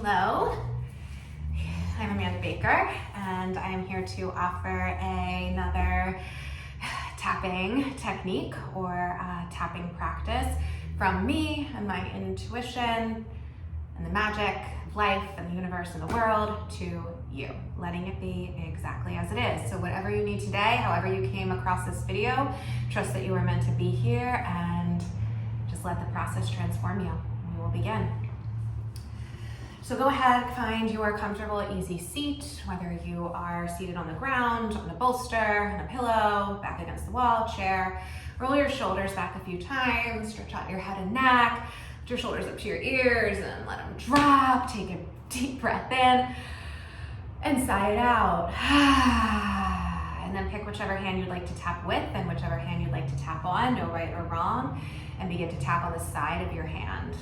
Hello, I'm Amanda Baker, and I am here to offer another tapping technique or tapping practice from me and my intuition and the magic of life and the universe and the world to you, letting it be exactly as it is. So whatever you need today, however you came across this video, trust that you were meant to be here and just let the process transform you. We will begin. So go ahead, find your comfortable, easy seat, whether you are seated on the ground, on a bolster, on a pillow, back against the wall, chair. Roll your shoulders back a few times, stretch out your head and neck, put your shoulders up to your ears and let them drop. Take a deep breath in and sigh it out. And then pick whichever hand you'd like to tap with and whichever hand you'd like to tap on, no right or wrong, and begin to tap on the side of your hand.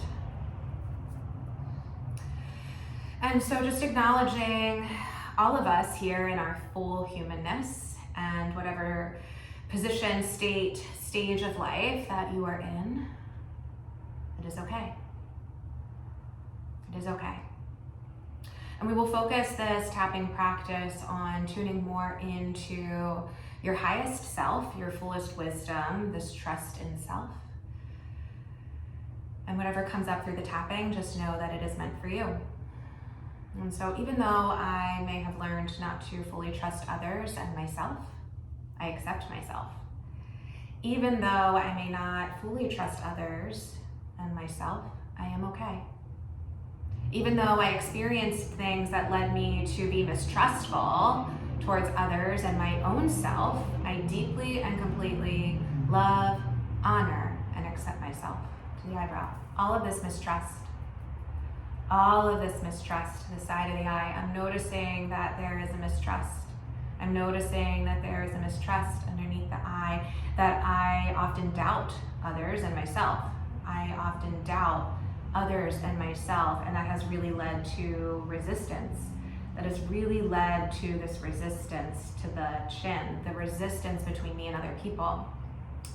And so just acknowledging all of us here in our full humanness and whatever position, state, stage of life that you are in, it is okay. It is okay. And we will focus this tapping practice on tuning more into your highest self, your fullest wisdom, this trust in self. And whatever comes up through the tapping, just know that it is meant for you. And so even though I may have learned not to fully trust others and myself, I accept myself. Even though I may not fully trust others and myself, I am okay. Even though I experienced things that led me to be mistrustful towards others and my own self, I deeply and completely love, honor, and accept myself to the eyebrow. All of this mistrust to the side of the eye. I'm noticing that there is a mistrust. I'm noticing that there is a mistrust underneath the eye, that I often doubt others and myself. I often doubt others and myself, and that has really led to resistance. That has really led to this resistance to the chin, the resistance between me and other people,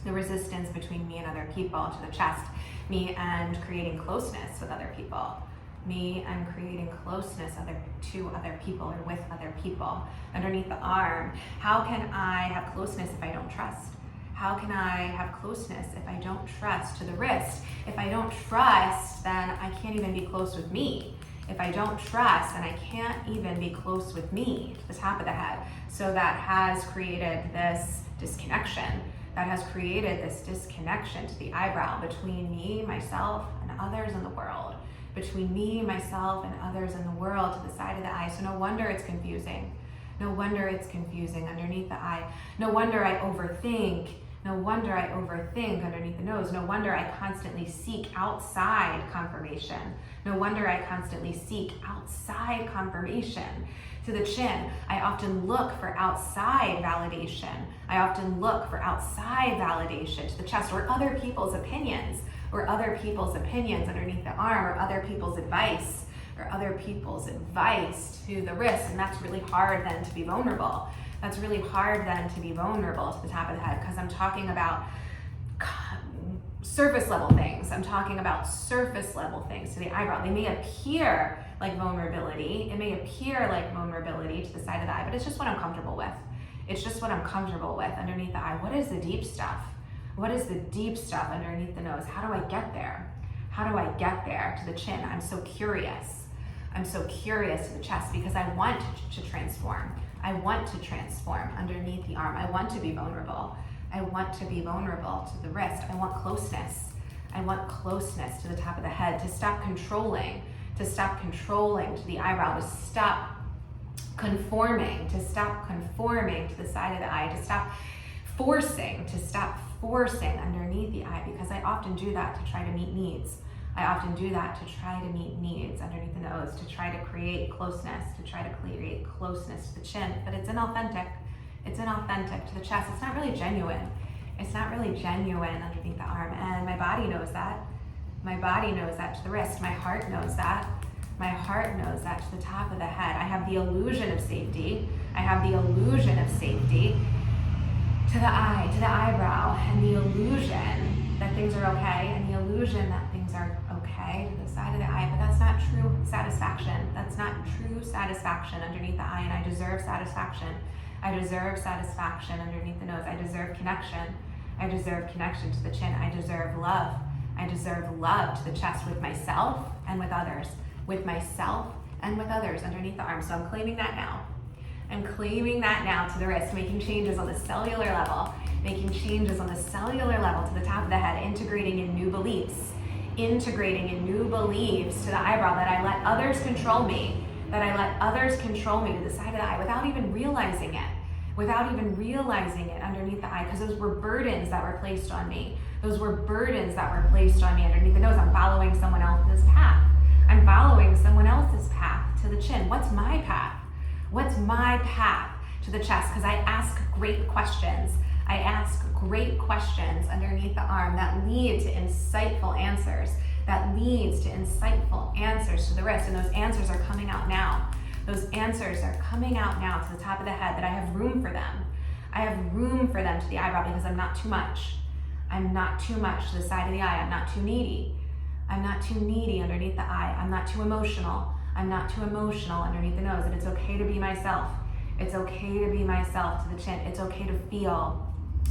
the resistance between me and other people to the chest, me and creating closeness with other people. Me and creating closeness to other people or with other people. Underneath the arm, how can I have closeness if I don't trust? How can I have closeness if I don't trust? To the wrist, if I don't trust, then I can't even be close with me. If I don't trust, then I can't even be close with me, to the top of the head. So that has created this disconnection. That has created this disconnection to the eyebrow between me, myself, and others in the world. Between me, myself, and others in the world to the side of the eye. So no wonder it's confusing. No wonder it's confusing underneath the eye. No wonder I overthink. No wonder I overthink underneath the nose. No wonder I constantly seek outside confirmation. No wonder I constantly seek outside confirmation. To the chin, I often look for outside validation. I often look for outside validation. To the chest, or other people's opinions. Or other people's opinions underneath the arm, or other people's advice, to the wrist. And that's really hard then to be vulnerable. That's really hard then to be vulnerable to the top of the head, because I'm talking about surface level things. I'm talking about surface level things to the eyebrow. They may appear like vulnerability. It may appear like vulnerability to the side of the eye, but it's just what I'm comfortable with. It's just what I'm comfortable with underneath the eye. What is the deep stuff? What is the deep stuff underneath the nose? How do I get there? How do I get there to the chin? I'm so curious. I'm so curious to the chest because I want to transform. I want to transform underneath the arm. I want to be vulnerable. I want to be vulnerable to the wrist. I want closeness. I want closeness to the top of the head, to stop controlling to the eyebrow, to stop conforming to the side of the eye, to stop forcing underneath the eye, because I often do that to try to meet needs. I often do that to try to meet needs underneath the nose, to try to create closeness, to the chin, but it's inauthentic. It's inauthentic to the chest. It's not really genuine. It's not really genuine underneath the arm, and my body knows that. My body knows that to the wrist. My heart knows that. My heart knows that to the top of the head. I have the illusion of safety. To the eye, to the eyebrow, and the illusion that things are okay, and the illusion that things are okay to the side of the eye, but that's not not true satisfaction. That's not true satisfaction underneath the eye, and I deserve satisfaction. I deserve satisfaction underneath the nose. I deserve connection. I deserve connection to the chin. I deserve love. I deserve love to the chest with myself and with others. With myself and with others underneath the arm. So I'm claiming that now. I'm claiming that now to the wrist, making changes on the cellular level, making changes on the cellular level to the top of the head, integrating in new beliefs, integrating in new beliefs to the eyebrow, that I let others control me, that I let others control me to the side of the eye without even realizing it. Without even realizing it underneath the eye, because those were burdens that were placed on me. Those were burdens that were placed on me underneath the nose. I'm following someone else's path. I'm following someone else's path to the chin. What's my path? What's my path to the chest? Because I ask great questions. I ask great questions underneath the arm that lead to insightful answers, that leads to insightful answers to the wrist. And those answers are coming out now. Those answers are coming out now to the top of the head, that I have room for them. I have room for them to the eyebrow, because I'm not too much. I'm not too much to the side of the eye. I'm not too needy. I'm not too needy underneath the eye. I'm not too emotional. I'm not too emotional underneath the nose. And it's okay to be myself. It's okay to be myself to the chin. It's okay to feel.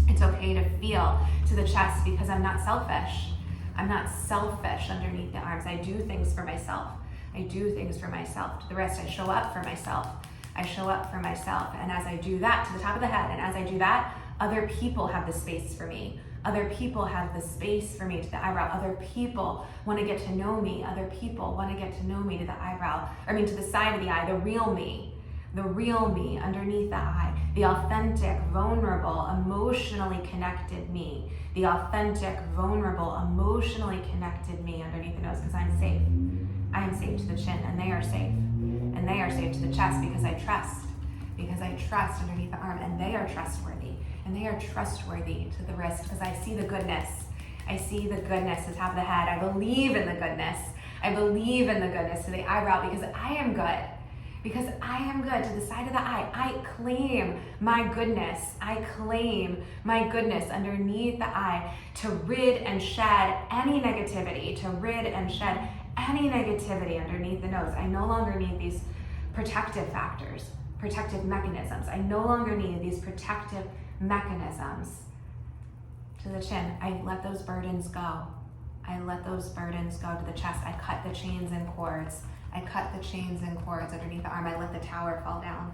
It's okay to feel to the chest, because I'm not selfish. I'm not selfish underneath the arms. I do things for myself. I do things for myself to the wrist. I show up for myself. I show up for myself. And as I do that to the top of the head, and as I do that, other people have the space for me. Other people have the space for me to the eyebrow. Other people want to get to know me. Other people want to get to know me to the eyebrow. To the side of the eye, the real me. The real me underneath the eye. The authentic, vulnerable, emotionally connected me. The authentic, vulnerable, emotionally connected me underneath the nose, because I'm safe. I am safe to the chin, and they are safe. And they are safe to the chest, because I trust. Because I trust underneath the arm, and they are trustworthy. And they are trustworthy to the wrist, because I see the goodness. I see the goodness to the top of the head. I believe in the goodness. I believe in the goodness to the eyebrow, because I am good. Because I am good to the side of the eye. I claim my goodness. I claim my goodness underneath the eye to rid and shed any negativity, to rid and shed any negativity underneath the nose. I no longer need these protective factors, protective mechanisms. I no longer need these protective mechanisms to the chin. I let those burdens go. I let those burdens go to the chest. I cut the chains and cords. I cut the chains and cords underneath the arm. I let the tower fall down.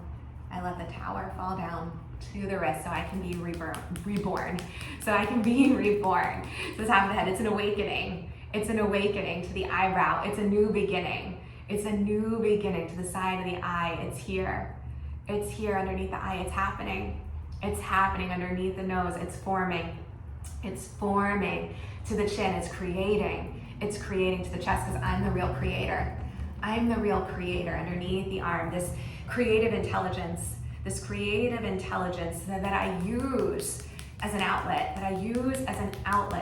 I let the tower fall down to the wrist, so I can be reborn. So I can be reborn to the top of the head. It's an awakening. It's an awakening to the eyebrow. It's a new beginning. It's a new beginning to the side of the eye. It's here. It's here underneath the eye. It's happening. It's happening underneath the nose. It's forming. It's forming to the chin. It's creating. It's creating to the chest, because I'm the real creator. I'm the real creator underneath the arm. This creative intelligence that I use as an outlet,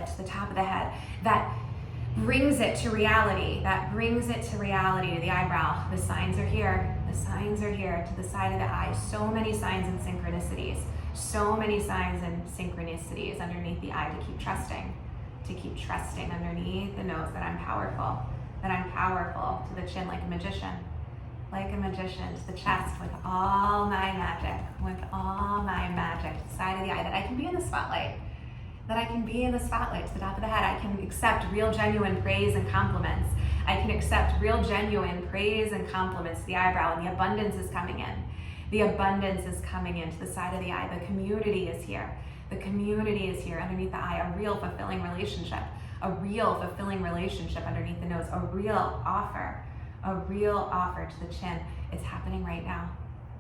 to the top of the head, that brings it to reality, to the eyebrow. The signs are here. The signs are here to the side of the eye. So many signs and synchronicities. So many signs and synchronicities underneath the eye, to keep trusting underneath the nose, that I'm powerful. That I'm powerful to the chin, like a magician to the chest, with all my magic, to the side of the eye, that I can be in the spotlight, to the top of the head. I can accept real, genuine praise and compliments. I can accept real, genuine praise and compliments to the eyebrow, and the abundance is coming in. The abundance is coming in to the side of the eye. The community is here. The community is here underneath the eye, a real fulfilling relationship. Underneath the nose, a real offer to the chin. It's happening right now.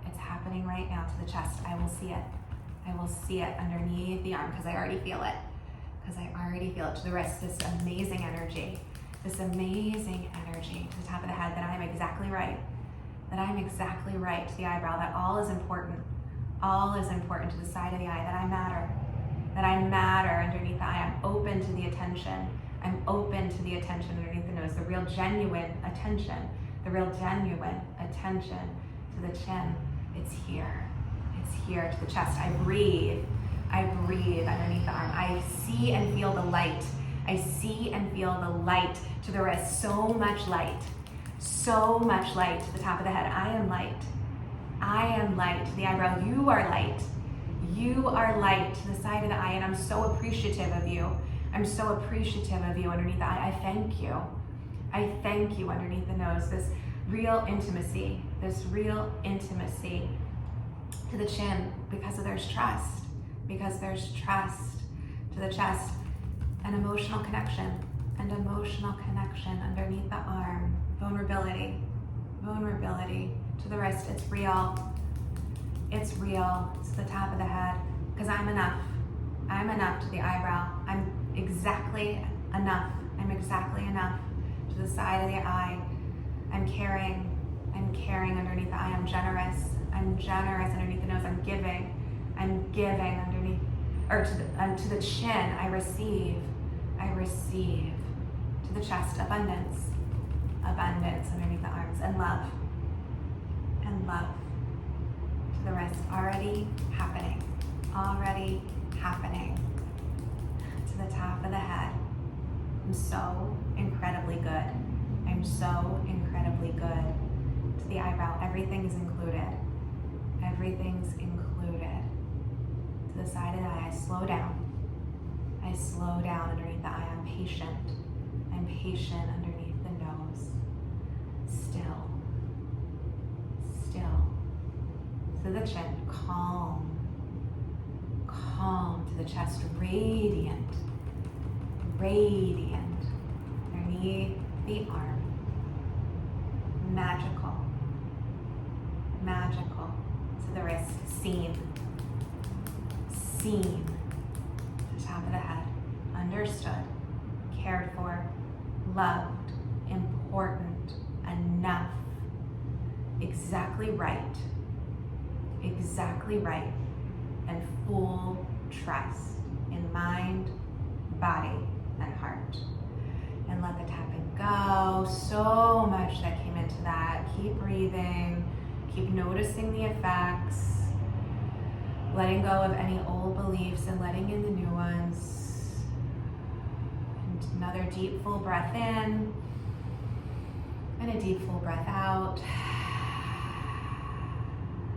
It's happening right now to the chest. I will see it underneath the arm, because I already feel it. To the wrist, this amazing energy to the top of the head, that I am exactly right. To the eyebrow, that all is important to the side of the eye, that I matter underneath the eye. I'm open to the attention underneath the nose, the real genuine attention to the chin. It's here to the chest. I breathe underneath the arm. I see and feel the light to the wrist. So much light So much light to the top of the head. I am light. I am light to the eyebrow. You are light. You are light to the side of the eye, and I'm so appreciative of you. I'm so appreciative of you underneath the eye. I thank you. I thank you underneath the nose. This real intimacy to the chin, because there's trust. Because there's trust to the chest, an emotional connection underneath the arm, vulnerability to the wrist. It's real to the top of the head, because I'm enough to the eyebrow. I'm exactly enough to the side of the eye. I'm caring underneath the eye. I'm generous underneath the nose. I'm giving underneath, or to the chin. I receive to the chest, abundance underneath the arms, and love to the wrist. Already happening to the top of the head. I'm so incredibly good. To the eyebrow. Everything's included. To the side of the eye. I slow down underneath the eye. I'm patient underneath the nose. Still to the chin. Calm to the chest. Radiant underneath the arm. Magical to the wrist. Seen to the top of the head. Understood, cared for, loved, important, enough, exactly right, and full trust in mind, body, and heart. And let the tapping go. So much that came into that. Keep breathing, keep noticing the effects, letting go of any old beliefs and letting in the new ones. And another deep full breath in and a deep full breath out.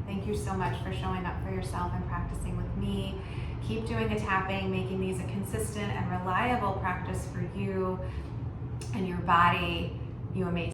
Thank you so much for showing up for yourself and practicing with me. Keep doing the tapping, making these a consistent and reliable practice for you and your body. You amaze